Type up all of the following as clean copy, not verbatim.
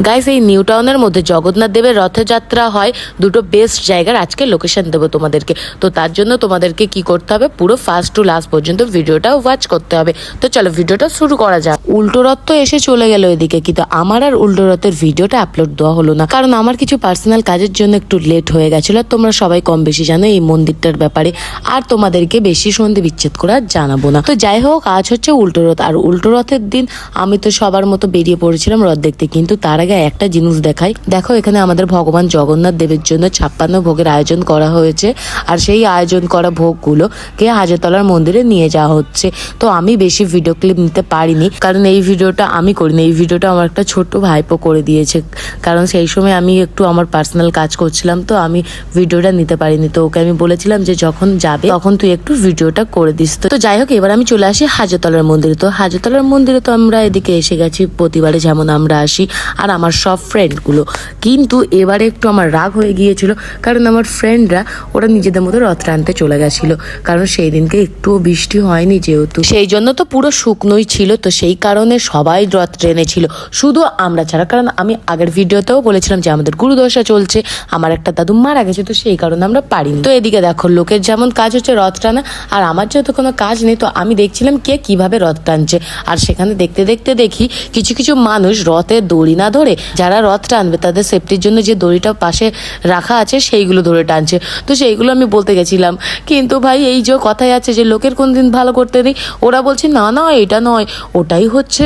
Guys, এই new টাউনের মধ্যে জগন্নাথ দেবের রথযাত্রা হয়। দুটো বেস্ট জায়গার আজকে লোকেশন দেবো তোমাদেরকে। তো তার জন্য তোমাদেরকে কি করতে হবে, পুরো ফার্স্ট টু লাস্ট পর্যন্ত ভিডিওটা ওয়াচ করতে হবে। তো চলো ভিডিওটা শুরু করা যাক। উল্টো রথ তো এসে চলে গেল এদিকে, কিন্তু আমার আর উল্টো রথের ভিডিওটা আপলোড দেওয়া হলো না, কারণ আমার কিছু পার্সোনাল কাজের জন্য একটু লেট হয়ে গেছিল। তোমরা সবাই কম বেশি জানো এই মন্দিরটার ব্যাপারে, আর তোমাদেরকে বেশি সন্ধে বিচ্ছেদ করে আর জানাবো না। তো যাই হোক, আজ হচ্ছে উল্টো রথ, আর উল্টো রথের দিন আমি তো সবার মতো বেরিয়ে পড়েছিলাম রথ দেখতে। কিন্তু তার আগে একটা জিনিস দেখাই, দেখো এখানে আমাদের ভগবান জগন্নাথ দেবের জন্য 56 ভোগের আয়োজন করা হয়েছে, আর সেই আয়োজন করা ভোগগুলোকে হাজারতলার মন্দিরে নিয়ে যাওয়া হচ্ছে। তো আমি বেশি ভিডিও ক্লিপ নিতে পারিনি, কারণ এই ভিডিওটা আমি করিনি, এই ভিডিওটা আমার একটা ছোট্ট ভাইপো করে দিয়েছে। কারণ সেই সময় আমি একটু আমার পার্সোনাল কাজ করছিলাম, তো আমি ভিডিওটা নিতে পারিনি। তো ওকে আমি বলেছিলাম যে যখন যাবে তখন তুই একটু ভিডিওটা করে দিস। তো যাই হোক, এবার আমি চলে আসি হাজারতলার মন্দিরে। তো হাজারতলার মন্দিরে তো আমরা এদিকে এসে গেছি প্রতিবারে যেমন আমরা আসি, আর আমার সব ফ্রেন্ডগুলো। কিন্তু এবারে একটু আমার রাগ হয়ে গিয়েছিল, কারণ আমার ফ্রেন্ডরা ওরা নিজেদের মতো রথ টানতে চলে গেছিল। কারণ সেই দিনকে একটুও বৃষ্টি হয়নি, যেহেতু সেই জন্য তো পুরো শুকনোই ছিল। তো সেই কারণে সবাই রথ টেনেছিল, শুধু আমরা ছাড়া। কারণ আমি আগের ভিডিওতেও বলেছিলাম যে আমাদের গুরুদশা চলছে, আমার একটা দাদু মারা গেছে, তো সেই কারণে আমরা পারিনি। তো এদিকে দেখো, লোকের যেমন কাজ হচ্ছে রথ টানা, আর আমার যেহেতু কোনো কাজ নেই, তো আমি দেখছিলাম কে কিভাবে রথ টানছে। আর সেখানে দেখতে দেখতে দেখি কিছু কিছু মানুষ রথের দড়ি না ধরে, যারা রথ টানবে তাদের সেফটির জন্য যে দড়িটা পাশে রাখা আছে সেইগুলো ধরে টানছে। তো সেইগুলো আমি বলতে গেছিলাম, কিন্তু ভাই এই যে কথাই আছে যে লোকের কোন দিন ভালো করতে নেই, ওরা বলছে না না এটা নয়, ওটাই হচ্ছে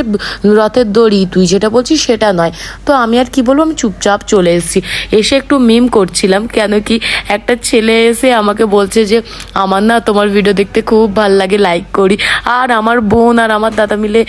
রথের দড়ি, তুই যেটা বলছিস সেটা নয়। তো আমি আর কি বলবো, আমি চুপচাপ চলে এসেছি। এসে একটু মিম করছিলাম, কেন কি একটা ছেলে এসে আমাকে বলছে যে আমার না তোমার ভিডিও দেখতে খুব ভালো লাগে, লাইক করি। আর আমার বোন আর আমার দাদা মিলে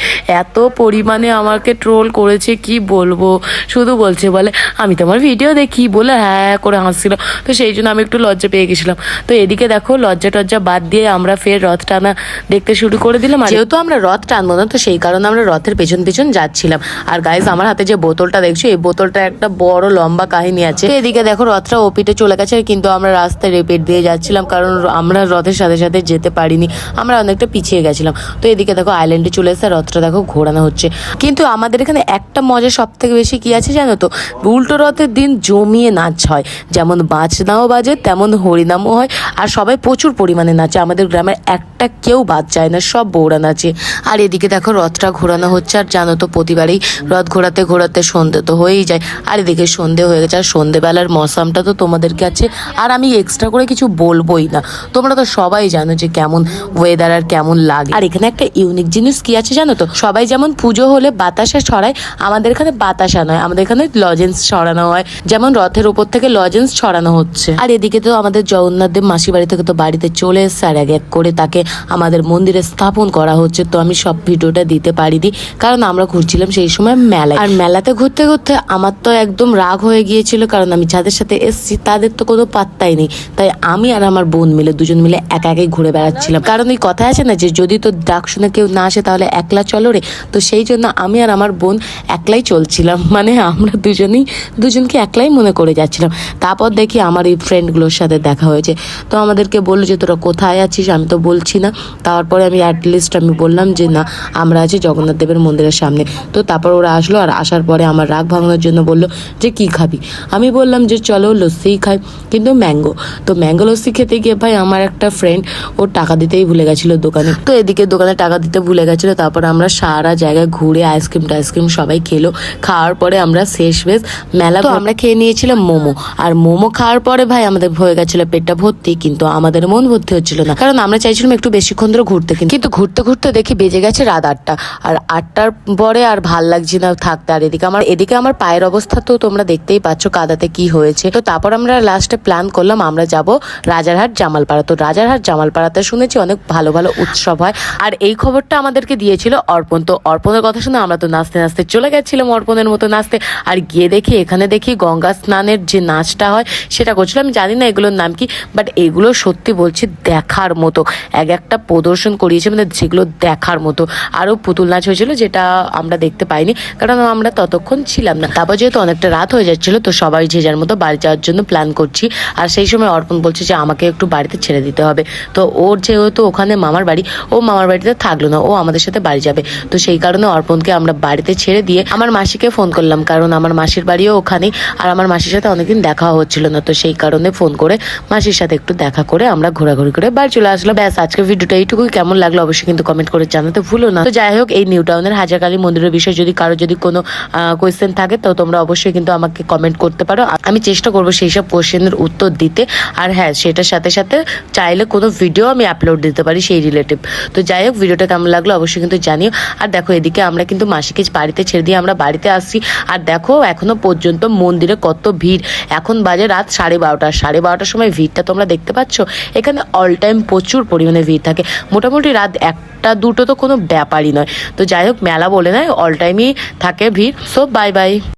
এত পরিমাণে আমাকে ট্রোল করেছে, কি বলবো। শুধু বলছে, বলে আমি তোমার ভিডিও দেখি, বলে হ্যাঁ করে হাসছিল। তো সেই জন্য আমি একটু লজ্জা পেয়ে গেছিলাম। তো এদিকে দেখো, লজ্জা টজ্জা বাদ দিয়ে আমরা ফের রথ টানা দেখতে শুরু করে দিলাম। যেহেতু আমরা রথ টানবো না, তো সেই কারণে আমরা রথের পেছন পেছন যাচ্ছিলাম। আর গাইজ, আমার হাতে যে বোতলটা দেখছো, এই বোতলটা একটা বড় লম্বা কাহিনী আছে। এদিকে দেখো, রথটা ওপিটে চলে গেছে, কিন্তু আমরা রাস্তায় রেপেট দিয়ে যাচ্ছিলাম, কারণ আমরা রথের সাথে সাথে যেতে পারিনি, আমরা অনেকটা পিছিয়ে গেছিলাম। তো এদিকে দেখো, আইল্যান্ডে চলে এসে রথটা দেখো ঘোরানো হচ্ছে। কিন্তু আমাদের এখানে একটা মজা সব থেকে বেশি কি আছে জানো তো, উল্টো রথের দিন জমিয়ে নাচ হয়। যেমন বাজনাও বাজে, তেমন হরিনামও হয়, আর সবাই প্রচুর পরিমাণে নাচে। আমাদের গ্রামের একটা কেউ বাদ যায় না, সব বউরা নাচে। আর এদিকে দেখো, রথটা ঘোরানো হচ্ছে। আর জানো তো, প্রতিবারই রথ ঘোরাতে ঘোরাতে সন্ধে তো হয়েই যায়। আর এদিকে সন্ধে হয়ে গেছে, আর সন্ধেবেলার মৌসামটা তো তোমাদের কাছে আর আমি এক্সট্রা করে কিছু বলবোই না। তোমরা তো সবাই জানো যে কেমন ওয়েদার আর কেমন লাগে। আর এখানে একটা ইউনিক জিনিস কি আছে জানো তো, সবাই যেমন পুজো হলে বাতাসা ছড়ায়, আমাদের এখানে বাতাসা নয়, আমাদের এখানে লজেন্স ছড়ানো হয়। যেমন রথের উপর থেকে লজেন্স ছড়ানো হচ্ছে। আর এদিকে তো আমাদের জগন্নাথ দেব মাসি বাড়ি থেকে তো বাড়িতে চলে এসছে, আর এক এক করে তাকে আমাদের মন্দিরে স্থাপন করা হচ্ছে। তো আমি সব ভিডিওটা দিতে পারিনি, কারণ আমরা ঘুরছিলাম সেই সময় মেলায়। আর মেলাতে ঘুরতে ঘুরতে আমার তো একদম রাগ হয়ে গিয়েছিল, কারণ আমি যাদের সাথে এসছি তাদের তো কোনো পাত্তাই নেই। তাই আমি আর আমার বোন মিলে দুজন মিলে একা একাই ঘুরে বেড়াচ্ছিলাম। কারণ ওই কথা আছে না যে যদি তোর ডাক শুনে কেউ না আসে তাহলে একলা চলো রে। তো সেই জন্য আমি আর আমার বোন একলাই চলছিলাম, মানে আমরা দুজনকে একলাই মনে করে যাচ্ছিলাম। তারপর দেখি আমার এই ফ্রেন্ডগুলোর সাথে দেখা হয়েছে। তো আমাদেরকে বললো যে তোরা কোথায় আছিস, আমি তো বলছি না। তারপরে আমি অ্যাটলিস্ট আমি বললাম যে না, আমরা আছি জগন্নাথ দেবের মন্দিরের সামনে। তো তারপর ওরা আসলো, আর আসার পরে আমার রাগ ভাঙানোর জন্য বললো যে কি খাবি। আমি বললাম যে চলো লস্যিই খাই, কিন্তু ম্যাঙ্গো। তো ম্যাঙ্গো লস্যি খেতে গিয়ে ভাই আমার একটা ফ্রেন্ড ওর টাকা দিতেই ভুলে গেছিলো দোকানে। তো এদিকে দোকানে টাকা দিতে ভুলে গেছিলো। তারপর আমরা সারা জায়গায় ঘুরে আইসক্রিম সবাই খেলো। খাওয়ার পরে আমরা শেষ মেলা তো আমরা খেয়ে নিয়েছিলাম মোমো। আর মোমো খাওয়ার পরে ভাই আমাদের হয়ে গেছিলো পেটটা ভর্তি, কিন্তু আমাদের মন ভর্তি হচ্ছিল না, কারণ আমরা চাইছিলাম একটু বেশিক্ষণ ধরে ঘুরতে। কিন্তু ঘুরতে ঘুরতে দেখি বেজে গেছে রাত 8টা। আর 8টার পরে আর ভাল লাগছে না থাকতে। আর এদিকে আমার পায়ের অবস্থা তো তোমরা দেখতেই পাচ্ছ কাদাতে কি হয়েছে। তো তারপর আমরা লাস্টে প্ল্যান করলাম আমরা যাব রাজারহাট জামালপাড়া। তো রাজারহাট জামালপাড়াতে শুনেছি অনেক ভালো ভালো উৎসব হয়। আর এই খবরটা আমাদেরকে দিয়েছিল অর্পণ। তো অর্পণের কথা শুনে আমরা তো নাচতে নাচতে চলে গেছিলাম অর্পণের মতো নাচতে। আর গিয়ে দেখি এখানে দেখি গঙ্গা স্নানের যে নাচটা হয় সেটা করছিল। আমি জানি না এগুলোর নাম কি, বাট এগুলো সত্যি বলছি দেখার মতো। একটা প্রদর্শন করিয়েছে, মানে যেগুলো দেখার মতো। আরও পুতুল নাচ হয়েছিল, যেটা আমরা দেখতে পাইনি, কারণ আমরা ততক্ষণ ছিলাম না। তারপর যেহেতু অনেকটা রাত হয়ে যাচ্ছিল, তো সবাই যে যার মতো বাড়ি যাওয়ার জন্য প্ল্যান করছি। আর সেই সময় অর্পণ বলছে যে আমাকে একটু বাড়িতে ছেড়ে দিতে হবে। তো ওর যেহেতু ওখানে মামার বাড়ি, ও মামার বাড়িতে থাকলো না, ও আমাদের সাথে বাড়ি যাবে। তো সেই কারণে অর্পণকে আমরা বাড়িতে ছেড়ে দিয়ে আমার মাসিকে ফোন করলাম, কারণ আমার মাসির বাড়িও ওখানে, আর আমার মাসির সাথে অনেকদিন দেখা হচ্ছিল না, তো সেই কারণে ফোন করে মাসির সাথে একটু দেখা করে আমরা ঘোরাঘুরি করে বাড়ি চলে আসলাম। ব্যাস, আজকের ভিডিওটা এইটুকুই। কেমন লাগলো অবশ্যই কিন্তু কমেন্ট করে জানাতে ভুলো না। তো যাই হোক, এই নিউ টাউনের হাজারকালী মন্দিরের বিষয়ে যদি কারো যদি কোনো কোয়েশ্চেন থাকে তো তোমরা অবশ্যই কিন্তু আমাকে কমেন্ট করতে পারো। আমি চেষ্টা করবো সেই সব কোয়েশ্চেনের উত্তর দিতে। আর হ্যাঁ, সেটার সাথে সাথে চাইলে কোনো ভিডিও আমি আপলোড দিতে পারি সেই রিলেটিভ। তো যাই হোক, ভিডিওটা কেমন লাগলো অবশ্যই কিন্তু জানিও। আর দেখো, এদিকে আমরা কিন্তু মাসিকে বাড়িতে ছেড়ে দিয়ে আমরা বাড়িতে আসছি। আর দেখো, এখনো পর্যন্ত মন্দিরে কত ভিড়। এখন বাজে রাত 12:30। 12:30 সময় ভিড়টা তোমরা দেখতে পাচ্ছ। এখানে অল টাইম প্রচুর পরিমাণে ভিড় থাকে। মোটামুটি রাত 1টা 2টো তো কোনো ব্যাপারই নয়। তো যাই হোক, মেলা বলে নয়, অল টাইমই থাকে ভিড়। So bye bye.